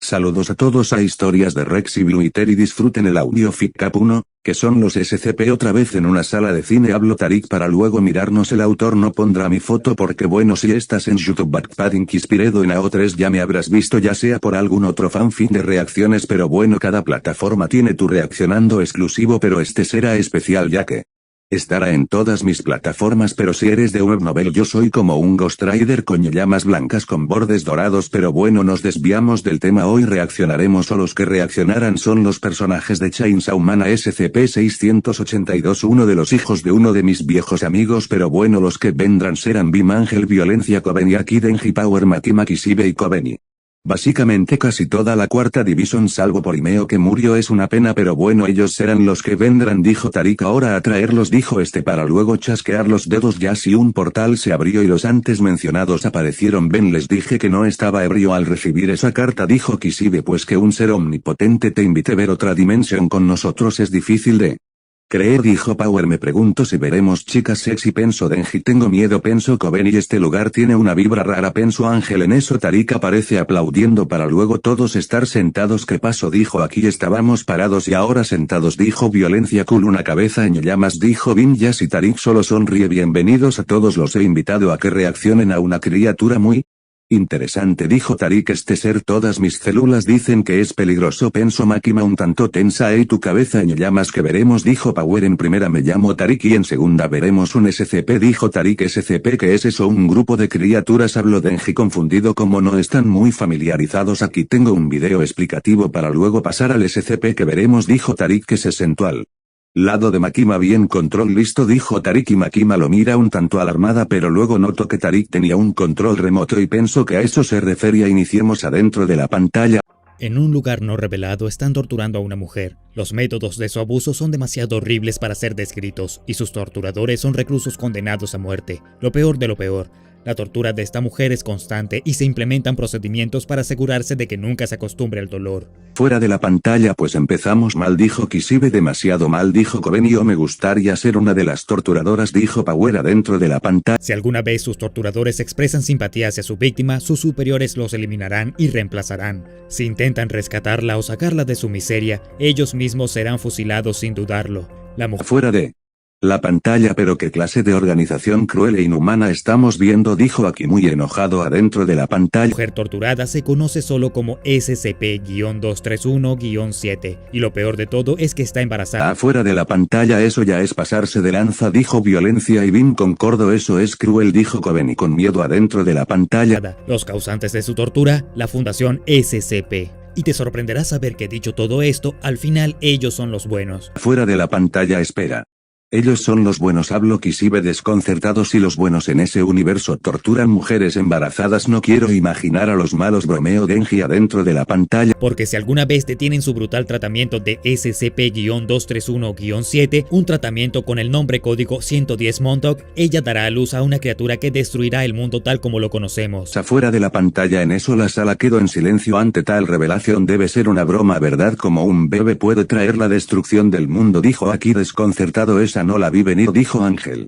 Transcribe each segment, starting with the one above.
Saludos a todos a Historias de Rex y Blue y Terry. Disfruten el audio FICAP 1, que son los SCP. Otra vez en una sala de cine hablo Tarik para luego mirarnos. El autor no pondrá mi foto porque bueno, si estás en YouTube Backpadding inspirado en AO3 ya me habrás visto, ya sea por algún otro fanfic de reacciones, pero bueno, cada plataforma tiene tu reaccionando exclusivo, pero este será especial ya que estará en todas mis plataformas. Pero si eres de web novel, yo soy como un Ghost Rider con llamas blancas con bordes dorados. Pero bueno, nos desviamos del tema. Hoy reaccionaremos, o los que reaccionarán son los personajes de Chainsaw Man SCP-682, uno de los hijos de uno de mis viejos amigos. Pero bueno, los que vendrán serán Bim, Ángel, Violencia, Kobeni, Aki, Denji, Power, Makima, Kishibe y Kobeni. Básicamente casi toda la cuarta división salvo por Imeo, que murió. Es una pena, pero bueno, ellos serán los que vendrán, dijo Tarik. Ahora a traerlos, dijo este para luego chasquear los dedos. Ya si un portal se abrió y los antes mencionados aparecieron. Ven, les dije que no estaba ebrio al recibir esa carta, dijo Kishibe, pues que un ser omnipotente te invite a ver otra dimensión con nosotros es difícil de creer, dijo Power. Me pregunto si veremos chicas sexy, pensó Denji. Tengo miedo, pensó Kobeni. Este lugar tiene una vibra rara, pensó Ángel. En eso Tarik aparece aplaudiendo para luego todos estar sentados. ¿Qué pasó?, dijo. Aquí estábamos parados y ahora sentados, dijo Violencia. Cool, una cabeza en llamas, dijo Bim. Jazz y Tarik solo sonríe. Bienvenidos a todos, los he invitado a que reaccionen a una criatura muy interesante, dijo Tarik. Este ser, todas mis células dicen que es peligroso, pensó Makima un tanto tensa. Tu cabeza en llamas. Que veremos, dijo Power. En primera me llamo Tarik y en segunda veremos un SCP, dijo Tarik. ¿SCP qué es eso? Un grupo de criaturas, habló Denji confundido. Como no están muy familiarizados, aquí tengo un video explicativo para luego pasar al SCP que veremos, dijo Tarik, que se sentó al lado de Makima. Bien, control listo, dijo Tarik, y Makima lo mira un tanto alarmada, pero luego notó que Tarik tenía un control remoto y pensó que a eso se refería. Iniciemos adentro de la pantalla. En un lugar no revelado están torturando a una mujer. Los métodos de su abuso son demasiado horribles para ser descritos, y sus torturadores son reclusos condenados a muerte. Lo peor de lo peor, la tortura de esta mujer es constante y se implementan procedimientos para asegurarse de que nunca se acostumbre al dolor. Fuera de la pantalla. Pues empezamos mal, dijo Kishibe. Demasiado mal, dijo Kobeni. Me gustaría ser una de las torturadoras, dijo Power. Adentro de la pantalla. Si alguna vez sus torturadores expresan simpatía hacia su víctima, sus superiores los eliminarán y reemplazarán. Si intentan rescatarla o sacarla de su miseria, ellos mismos serán fusilados sin dudarlo. La mujer Fuera de la pantalla. Pero qué clase de organización cruel e inhumana estamos viendo, dijo Aki muy enojado. Adentro de la pantalla. La mujer torturada se conoce solo como SCP-231-7, y lo peor de todo es que está embarazada. Afuera de la pantalla. Eso ya es pasarse de lanza, dijo Violencia. Y Bim concordo, eso es cruel, dijo Kobeni con miedo. Adentro de la pantalla. Los causantes de su tortura, la Fundación SCP. Y te sorprenderá saber que, dicho todo esto, al final ellos son los buenos. Fuera de la pantalla. Espera. Ellos son los buenos, habló Kishibe desconcertado. Si los buenos en ese universo torturan mujeres embarazadas, no quiero imaginar a los malos, bromeó Denji. Adentro de la pantalla. Porque si alguna vez detienen su brutal tratamiento de SCP-231-7, un tratamiento con el nombre código 110 Montauk, ella dará a luz a una criatura que destruirá el mundo tal como lo conocemos. Afuera de la pantalla. En eso la sala quedó en silencio ante tal revelación. Debe ser una broma, ¿verdad? Como un bebé puede traer la destrucción del mundo, dijo Aki desconcertado. Esa no la vi venir, dijo Ángel.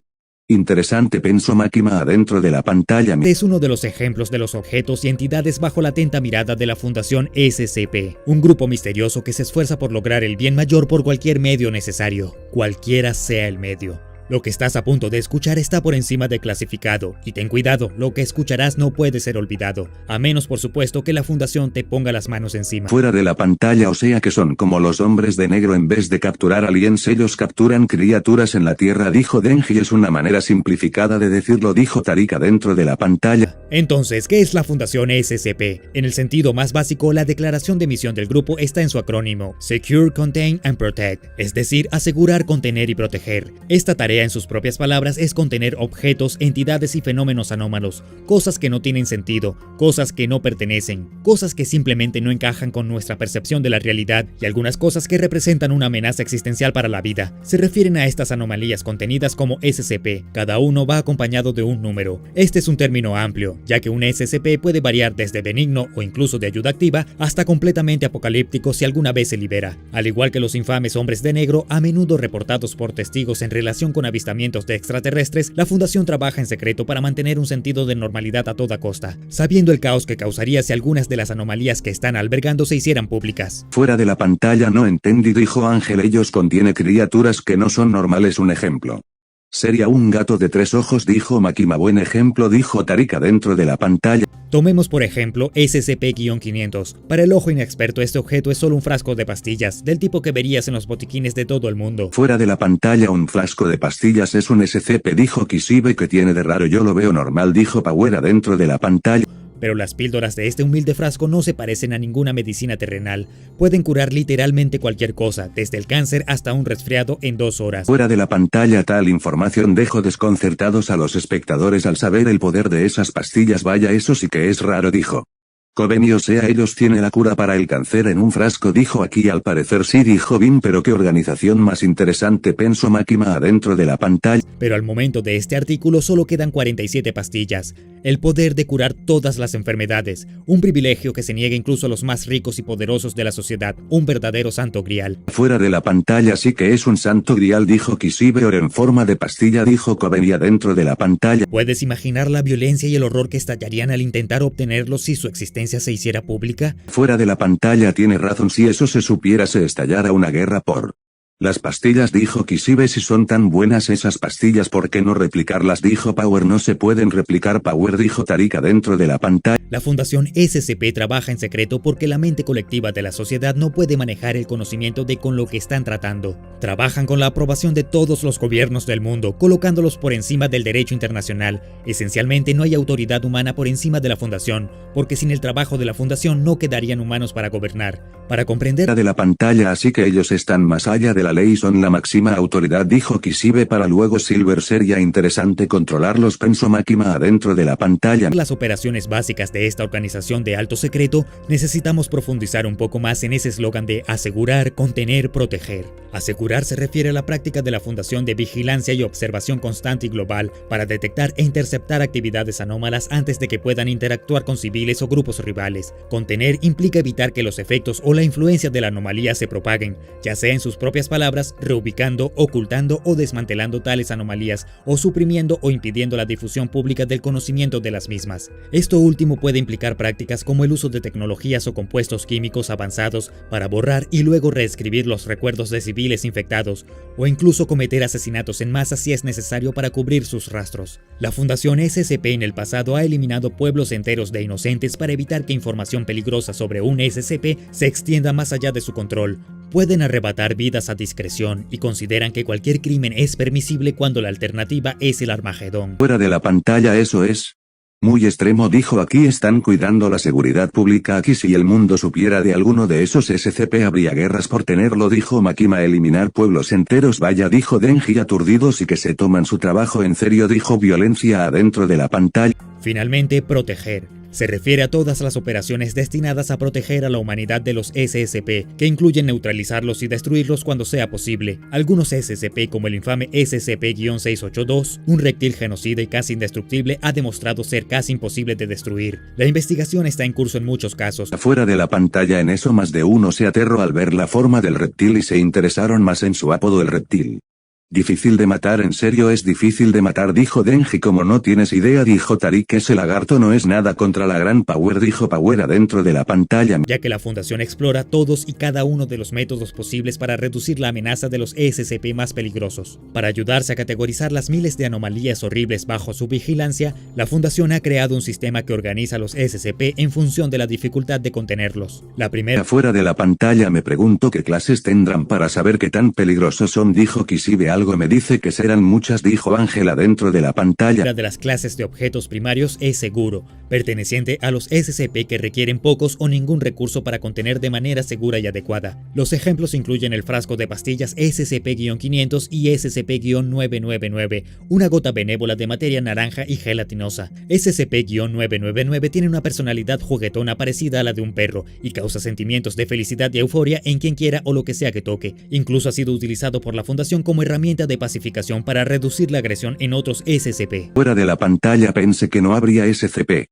Interesante, pensó Makima. Adentro de la pantalla. Es uno de los ejemplos de los objetos y entidades bajo la atenta mirada de la Fundación SCP, un grupo misterioso que se esfuerza por lograr el bien mayor por cualquier medio necesario, cualquiera sea el medio. Lo que estás a punto de escuchar está por encima de clasificado, y ten cuidado, lo que escucharás no puede ser olvidado, a menos por supuesto que la Fundación te ponga las manos encima. Fuera de la pantalla. O sea que son como los hombres de negro, en vez de capturar aliens ellos capturan criaturas en la Tierra, dijo Denji. Es una manera simplificada de decirlo, dijo Tarik. Adentro de la pantalla. Entonces, ¿qué es la Fundación SCP? En el sentido más básico, la declaración de misión del grupo está en su acrónimo, Secure, Contain and Protect, es decir, asegurar, contener y proteger. Esta tarea, en sus propias palabras, es contener objetos, entidades y fenómenos anómalos, cosas que no tienen sentido, cosas que no pertenecen, cosas que simplemente no encajan con nuestra percepción de la realidad, y algunas cosas que representan una amenaza existencial para la vida. Se refieren a estas anomalías contenidas como SCP. Cada uno va acompañado de un número. Este es un término amplio, ya que un SCP puede variar desde benigno o incluso de ayuda activa hasta completamente apocalíptico si alguna vez se libera. Al igual que los infames hombres de negro, a menudo reportados por testigos en relación con avistamientos de extraterrestres, la fundación trabaja en secreto para mantener un sentido de normalidad a toda costa, sabiendo el caos que causaría si algunas de las anomalías que están albergando se hicieran públicas. Fuera de la pantalla no entendí, dijo Ángel, ellos contiene criaturas que no son normales, un ejemplo. Sería un gato de 3 ojos, dijo Makima. Buen ejemplo, dijo Tarika dentro de la pantalla. Tomemos por ejemplo SCP-500. Para el ojo inexperto este objeto es solo un frasco de pastillas, del tipo que verías en los botiquines de todo el mundo. Fuera de la pantalla un frasco de pastillas es un SCP, dijo Kishibe. Que tiene de raro? Yo lo veo normal, dijo Power dentro de la pantalla. Pero las píldoras de este humilde frasco no se parecen a ninguna medicina terrenal. Pueden curar literalmente cualquier cosa, desde el cáncer hasta un resfriado en 2 horas. Fuera de la pantalla tal información dejó desconcertados a los espectadores al saber el poder de esas pastillas. Vaya, eso sí que es raro, dijo Kobeni, o sea, ellos tienen la cura para el cáncer en un frasco, dijo Aquí. Al parecer sí, dijo Bin, pero qué organización más interesante, pensó Makima adentro de la pantalla. Pero al momento de este artículo solo quedan 47 pastillas. El poder de curar todas las enfermedades, un privilegio que se niega incluso a los más ricos y poderosos de la sociedad, un verdadero santo grial. Fuera de la pantalla sí que es un santo grial, dijo Kishibe, o en forma de pastilla, dijo Kobeni dentro de la pantalla. ¿Puedes imaginar la violencia y el horror que estallarían al intentar obtenerlo si su existencia se hiciera pública? Fuera de la pantalla tiene razón, si eso se supiera se estallara una guerra por las pastillas, dijo Kishibe. Si son tan buenas esas pastillas, ¿por qué no replicarlas? Dijo Power. No se pueden replicar, Power, dijo Tarika dentro de la pantalla. La Fundación SCP trabaja en secreto porque la mente colectiva de la sociedad no puede manejar el conocimiento de con lo que están tratando. Trabajan con la aprobación de todos los gobiernos del mundo, colocándolos por encima del derecho internacional. Esencialmente no hay autoridad humana por encima de la Fundación, porque sin el trabajo de la Fundación no quedarían humanos para gobernar. Para comprender de la pantalla, así que ellos están más allá de la ley, son la máxima autoridad, dijo Kishibe. Para luego Silver sería interesante controlarlos, pensó Makima adentro de la pantalla. Las operaciones básicas de esta organización de alto secreto, necesitamos profundizar un poco más en ese eslogan de asegurar, contener, proteger. Asegurar se refiere a la práctica de la Fundación de vigilancia y observación constante y global para detectar e interceptar actividades anómalas antes de que puedan interactuar con civiles o grupos rivales. Contener implica evitar que los efectos o la influencia de la anomalía se propaguen, ya sea en sus propias palabras, reubicando, ocultando o desmantelando tales anomalías, o suprimiendo o impidiendo la difusión pública del conocimiento de las mismas. Esto último puede implicar prácticas como el uso de tecnologías o compuestos químicos avanzados para borrar y luego reescribir los recuerdos de civiles infectados, o incluso cometer asesinatos en masa si es necesario para cubrir sus rastros. La Fundación SCP en el pasado ha eliminado pueblos enteros de inocentes para evitar que información peligrosa sobre un SCP se extienda más allá de su control. Pueden arrebatar vidas a discreción y consideran que cualquier crimen es permisible cuando la alternativa es el Armagedón. Fuera de la pantalla eso es muy extremo, dijo Aquí están cuidando la seguridad pública. Aquí si el mundo supiera de alguno de esos SCP habría guerras por tenerlo, dijo Makima. Eliminar pueblos enteros, vaya, dijo Denji aturdidos y que se toman su trabajo en serio, dijo Violencia adentro de la pantalla. Finalmente, proteger. Se refiere a todas las operaciones destinadas a proteger a la humanidad de los SCP, que incluyen neutralizarlos y destruirlos cuando sea posible. Algunos SCP, como el infame SCP-682, un reptil genocida y casi indestructible, ha demostrado ser casi imposible de destruir. La investigación está en curso en muchos casos. Fuera de la pantalla en eso más de uno se aterró al ver la forma del reptil y se interesaron más en su apodo, el reptil. Difícil de matar, en serio es difícil de matar, dijo Denji. Como no tienes idea, dijo Tarik. Ese lagarto no es nada contra la gran Power, dijo Power adentro de la pantalla. Ya que la Fundación explora todos y cada uno de los métodos posibles para reducir la amenaza de los SCP más peligrosos. Para ayudarse a categorizar las miles de anomalías horribles bajo su vigilancia, la Fundación ha creado un sistema que organiza los SCP en función de la dificultad de contenerlos. La primera. Fuera de la pantalla me pregunto qué clases tendrán para saber qué tan peligrosos son, dijo Kishibe. Algo me dice que serán muchas, dijo Ángela dentro de la pantalla. Una de las clases de objetos primarios es seguro, perteneciente a los SCP que requieren pocos o ningún recurso para contener de manera segura y adecuada. Los ejemplos incluyen el frasco de pastillas SCP-500 y SCP-999, una gota benévola de materia naranja y gelatinosa. SCP-999 tiene una personalidad juguetona parecida a la de un perro y causa sentimientos de felicidad y euforia en quien quiera o lo que sea que toque. Incluso ha sido utilizado por la Fundación como herramienta de pacificación para reducir la agresión en otros SCP. Fuera de la pantalla pensé que no habría SCP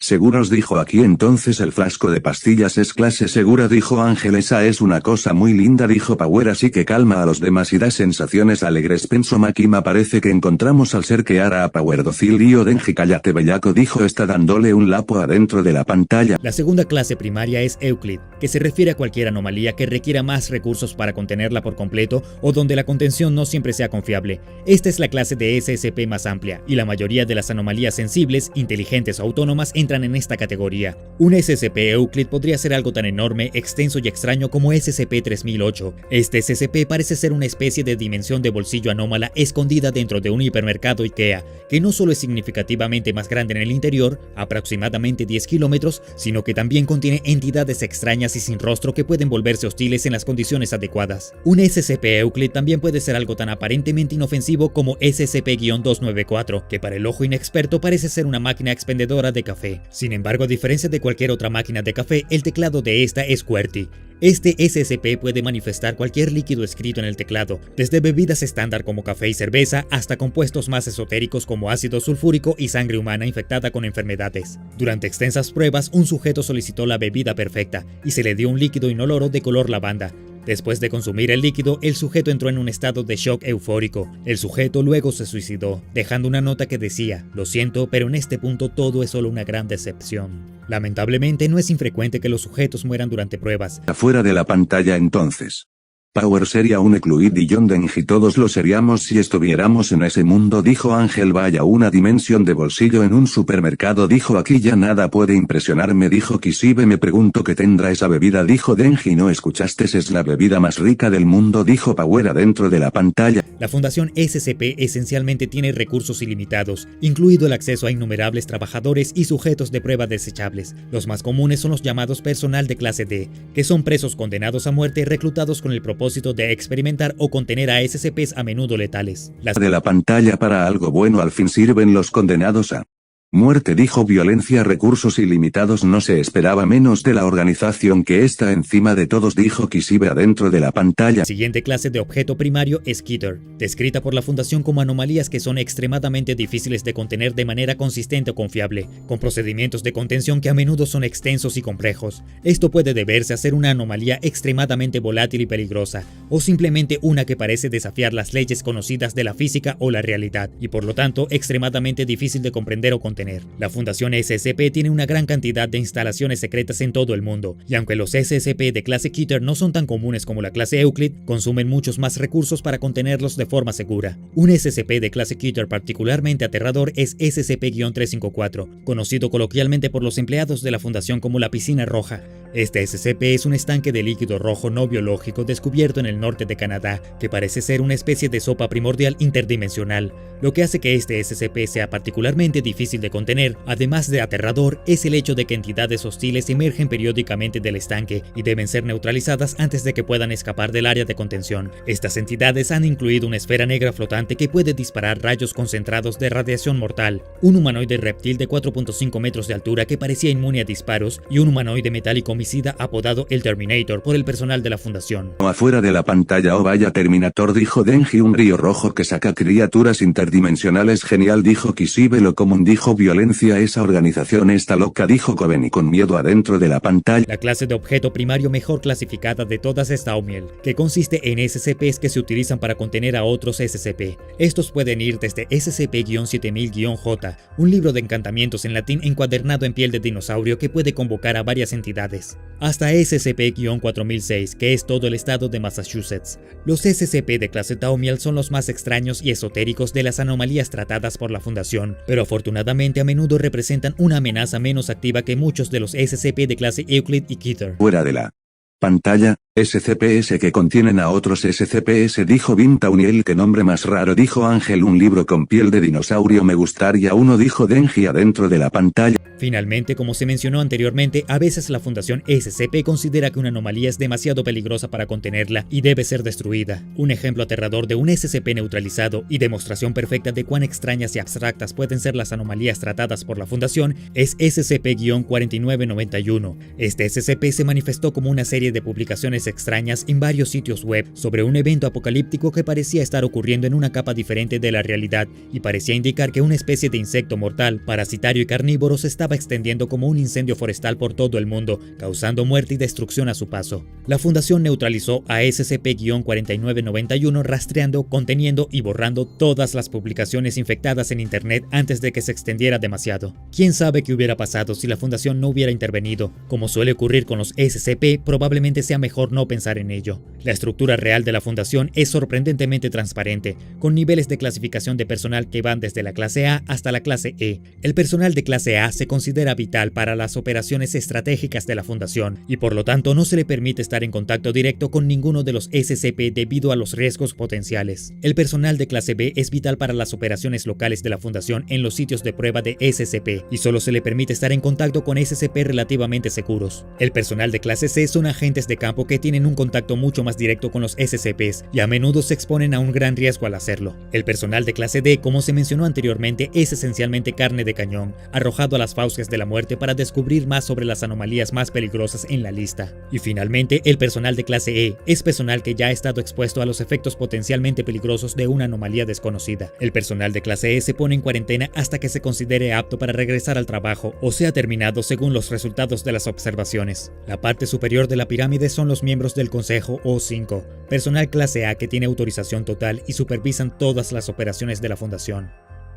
Seguros, dijo aquí. Entonces el frasco de pastillas es clase segura, dijo Ángel. Esa es una cosa muy linda, dijo Power, así que calma a los demás y da sensaciones alegres, pensó Makima. Parece que encontramos al ser que hará a Power dócil. Dio Denji. Cállate bellaco, dijo esta dándole un lapo adentro de la pantalla. La segunda clase primaria es Euclid, que se refiere a cualquier anomalía que requiera más recursos para contenerla por completo o donde la contención no siempre sea confiable. Esta es la clase de SSP más amplia, y la mayoría de las anomalías sensibles, inteligentes o autónomas entran en esta categoría. Un SCP Euclid podría ser algo tan enorme, extenso y extraño como SCP-3008. Este SCP parece ser una especie de dimensión de bolsillo anómala escondida dentro de un hipermercado IKEA, que no solo es significativamente más grande en el interior, aproximadamente 10 kilómetros, sino que también contiene entidades extrañas y sin rostro que pueden volverse hostiles en las condiciones adecuadas. Un SCP Euclid también puede ser algo tan aparentemente inofensivo como SCP-294, que para el ojo inexperto parece ser una máquina expendedora de café. Sin embargo, a diferencia de cualquier otra máquina de café, el teclado de esta es QWERTY. Este SCP puede manifestar cualquier líquido escrito en el teclado, desde bebidas estándar como café y cerveza hasta compuestos más esotéricos como ácido sulfúrico y sangre humana infectada con enfermedades. Durante extensas pruebas, un sujeto solicitó la bebida perfecta y se le dio un líquido inoloro de color lavanda. Después de consumir el líquido, el sujeto entró en un estado de shock eufórico. El sujeto luego se suicidó, dejando una nota que decía: "Lo siento, pero en este punto todo es solo una gran decepción". Lamentablemente, no es infrecuente que los sujetos mueran durante pruebas. Afuera de la pantalla entonces. Power sería un Euclid y John Denji todos lo seríamos si estuviéramos en ese mundo, dijo Ángel. Vaya, una dimensión de bolsillo en un supermercado, dijo aquí ya nada puede impresionarme, dijo Kishibe. Me pregunto qué tendrá esa bebida, dijo Denji. No escuchaste, es la bebida más rica del mundo, dijo Power adentro de la pantalla. La Fundación SCP esencialmente tiene recursos ilimitados, incluido el acceso a innumerables trabajadores y sujetos de prueba desechables. Los más comunes son los llamados personal de clase D, que son presos condenados a muerte reclutados con el propósito de experimentar o contener a SCPs a menudo letales. De la pantalla para algo bueno al fin sirven los condenados a muerte, dijo Violencia. Recursos ilimitados, no se esperaba menos de la organización que está encima de todos, dijo Kishibe adentro de la pantalla. La siguiente clase de objeto primario es Keter, descrita por la Fundación como anomalías que son extremadamente difíciles de contener de manera consistente o confiable, con procedimientos de contención que a menudo son extensos y complejos. Esto puede deberse a ser una anomalía extremadamente volátil y peligrosa, o simplemente una que parece desafiar las leyes conocidas de la física o la realidad, y por lo tanto extremadamente difícil de comprender o contener. La Fundación SCP tiene una gran cantidad de instalaciones secretas en todo el mundo, y aunque los SCP de clase Keter no son tan comunes como la clase Euclid, consumen muchos más recursos para contenerlos de forma segura. Un SCP de clase Keter particularmente aterrador es SCP-354, conocido coloquialmente por los empleados de la Fundación como la piscina roja. Este SCP es un estanque de líquido rojo no biológico descubierto en el norte de Canadá, que parece ser una especie de sopa primordial interdimensional. Lo que hace que este SCP sea particularmente difícil de contener, además de aterrador, es el hecho de que entidades hostiles emergen periódicamente del estanque y deben ser neutralizadas antes de que puedan escapar del área de contención. Estas entidades han incluido una esfera negra flotante que puede disparar rayos concentrados de radiación mortal, un humanoide reptil de 4.5 metros de altura que parecía inmune a disparos, y un humanoide metálico homicida apodado el Terminator por el personal de la Fundación. Afuera de la pantalla, oh vaya Terminator, dijo Denji. Un río rojo que saca criaturas interdimensionales, genial, dijo Kishibe. Lo común, dijo Violencia. Esa organización está loca, dijo Kobeni con miedo adentro de la pantalla. La clase de objeto primario mejor clasificada de todas es Thaumiel, que consiste en SCPs que se utilizan para contener a otros SCP. Estos pueden ir desde SCP-7000-J, un libro de encantamientos en latín encuadernado en piel de dinosaurio que puede convocar a varias entidades, hasta SCP-4006, que es todo el estado de Massachusetts. Los SCP de clase Thaumiel son los más extraños y esotéricos de las anomalías tratadas por la Fundación, pero afortunadamente a menudo representan una amenaza menos activa que muchos de los SCP de clase Euclid y Keter. Fuera de la pantalla, SCPs que contienen a otros SCPs, dijo Vintauniel. Qué nombre más raro, dijo Ángel. Un libro con piel de dinosaurio, me gustaría uno, dijo Denji adentro de la pantalla. Finalmente, como se mencionó anteriormente, a veces la Fundación SCP considera que una anomalía es demasiado peligrosa para contenerla y debe ser destruida. Un ejemplo aterrador de un SCP neutralizado y demostración perfecta de cuán extrañas y abstractas pueden ser las anomalías tratadas por la Fundación es SCP-4991. Este SCP se manifestó como una serie serie de publicaciones extrañas en varios sitios web sobre un evento apocalíptico que parecía estar ocurriendo en una capa diferente de la realidad y parecía indicar que una especie de insecto mortal, parasitario y carnívoro se estaba extendiendo como un incendio forestal por todo el mundo, causando muerte y destrucción a su paso. La fundación neutralizó a SCP-4991 rastreando, conteniendo y borrando todas las publicaciones infectadas en internet antes de que se extendiera demasiado. ¿Quién sabe qué hubiera pasado si la fundación no hubiera intervenido? Como suele ocurrir con los SCP, probablemente sea mejor no pensar en ello. La estructura real de la fundación es sorprendentemente transparente, con niveles de clasificación de personal que van desde la clase A hasta la clase E. El personal de clase A se considera vital para las operaciones estratégicas de la fundación y por lo tanto no se le permite estar en contacto directo con ninguno de los SCP debido a los riesgos potenciales. El personal de clase B es vital para las operaciones locales de la fundación en los sitios de prueba de SCP y solo se le permite estar en contacto con SCP relativamente seguros. El personal de clase C son agentes de campo que tienen un contacto mucho más directo con los SCPs y a menudo se exponen a un gran riesgo al hacerlo. El personal de clase D, como se mencionó anteriormente, es esencialmente carne de cañón, arrojado a las fauces de la muerte para descubrir más sobre las anomalías más peligrosas en la lista. Y finalmente, el personal de clase E es personal que ya ha estado expuesto a los efectos potencialmente peligrosos de una anomalía desconocida. El personal de clase E se pone en cuarentena hasta que se considere apto para regresar al trabajo o sea terminado según los resultados de las observaciones. La parte superior de la pirámide son los miembros del Consejo O5, personal clase A que tiene autorización total y supervisan todas las operaciones de la fundación.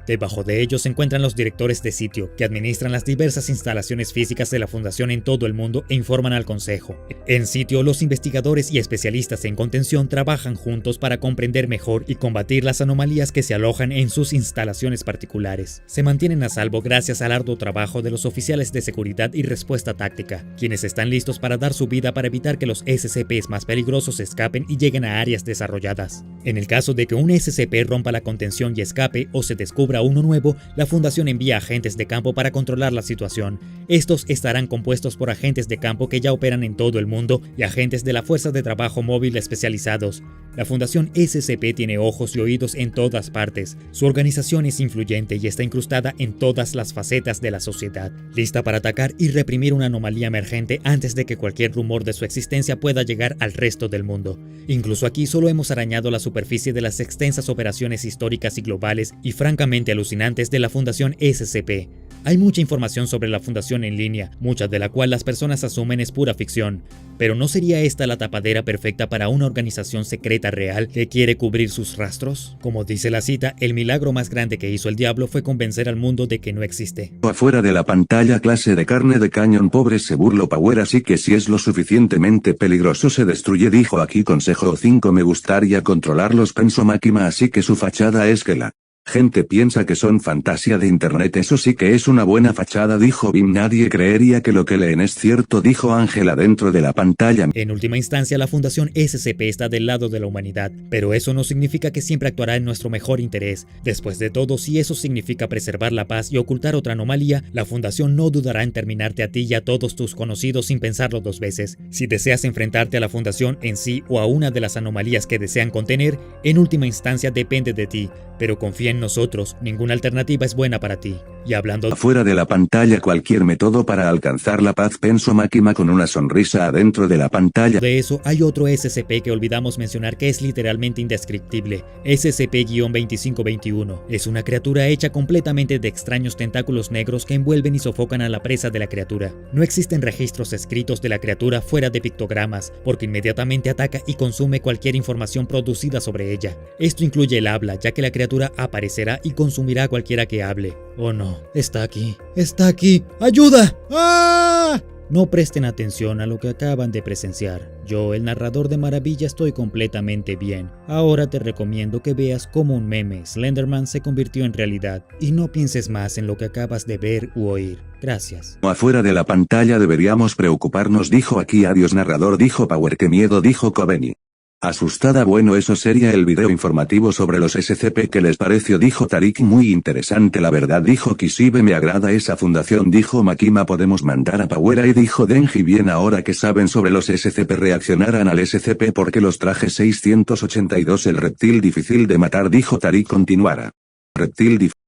Debajo de ellos se encuentran los directores de sitio, que administran las diversas instalaciones físicas de la fundación en todo el mundo e informan al consejo. En sitio, los investigadores y especialistas en contención trabajan juntos para comprender mejor y combatir las anomalías que se alojan en sus instalaciones particulares. Se mantienen a salvo gracias al arduo trabajo de los oficiales de seguridad y respuesta táctica, quienes están listos para dar su vida para evitar que los SCPs más peligrosos escapen y lleguen a áreas desarrolladas. En el caso de que un SCP rompa la contención y escape o se descubra uno nuevo, la fundación envía agentes de campo para controlar la situación. Estos estarán compuestos por agentes de campo que ya operan en todo el mundo y agentes de la Fuerza de Trabajo Móvil especializados. La fundación SCP tiene ojos y oídos en todas partes. Su organización es influyente y está incrustada en todas las facetas de la sociedad, lista para atacar y reprimir una anomalía emergente antes de que cualquier rumor de su existencia pueda llegar al resto del mundo. Incluso aquí solo hemos arañado la superficie de las extensas operaciones históricas y globales y francamente alucinantes de la Fundación SCP. Hay mucha información sobre la fundación en línea, mucha de la cual las personas asumen es pura ficción. Pero ¿no sería esta la tapadera perfecta para una organización secreta real que quiere cubrir sus rastros? Como dice la cita, el milagro más grande que hizo el diablo fue convencer al mundo de que no existe. Afuera de la pantalla, clase de carne de cañón, pobre se burló Power, así que si es lo suficientemente peligroso se destruye, dijo aquí Consejo 5. Me gustaría controlarlos, pensó Makima, así que su fachada es que la gente piensa que son fantasía de internet, eso sí que es una buena fachada, dijo Bim. Nadie creería que lo que leen es cierto, dijo Ángela dentro de la pantalla. En última instancia, la Fundación SCP está del lado de la humanidad, pero eso no significa que siempre actuará en nuestro mejor interés. Después de todo, si eso significa preservar la paz y ocultar otra anomalía, la Fundación no dudará en terminarte a ti y a todos tus conocidos sin pensarlo dos veces. Si deseas enfrentarte a la Fundación en sí o a una de las anomalías que desean contener, en última instancia depende de ti, pero confía en nosotros, ninguna alternativa es buena para ti. Y hablando afuera de la pantalla, cualquier método para alcanzar la paz, pensó Makima con una sonrisa adentro de la pantalla. De eso, hay otro SCP que olvidamos mencionar que es literalmente indescriptible. SCP-2521 es una criatura hecha completamente de extraños tentáculos negros que envuelven y sofocan a la presa de la criatura. No existen registros escritos de la criatura fuera de pictogramas, porque inmediatamente ataca y consume cualquier información producida sobre ella. Esto incluye el habla, ya que la criatura aparecerá y consumirá a cualquiera que hable. Oh no, está aquí, ¡ayuda! ¡Ah! No presten atención a lo que acaban de presenciar. Yo, el narrador de Maravilla, estoy completamente bien. Ahora te recomiendo que veas cómo un meme Slenderman se convirtió en realidad y no pienses más en lo que acabas de ver u oír. Gracias. Afuera de la pantalla deberíamos preocuparnos, dijo aquí adiós narrador, dijo Power. Qué miedo, dijo Kobeni. Asustada. Bueno, eso sería el video informativo sobre los SCP. ¿Qué les pareció? Dijo Tarik. Muy interesante la verdad, dijo Kishibe. Me agrada esa fundación, dijo Makima. Podemos mandar a Power ahí, dijo Denji. Bien, ahora que saben sobre los SCP reaccionarán al SCP porque los traje 682. El reptil difícil de matar, dijo Tarik. Continuará. Reptil difícil.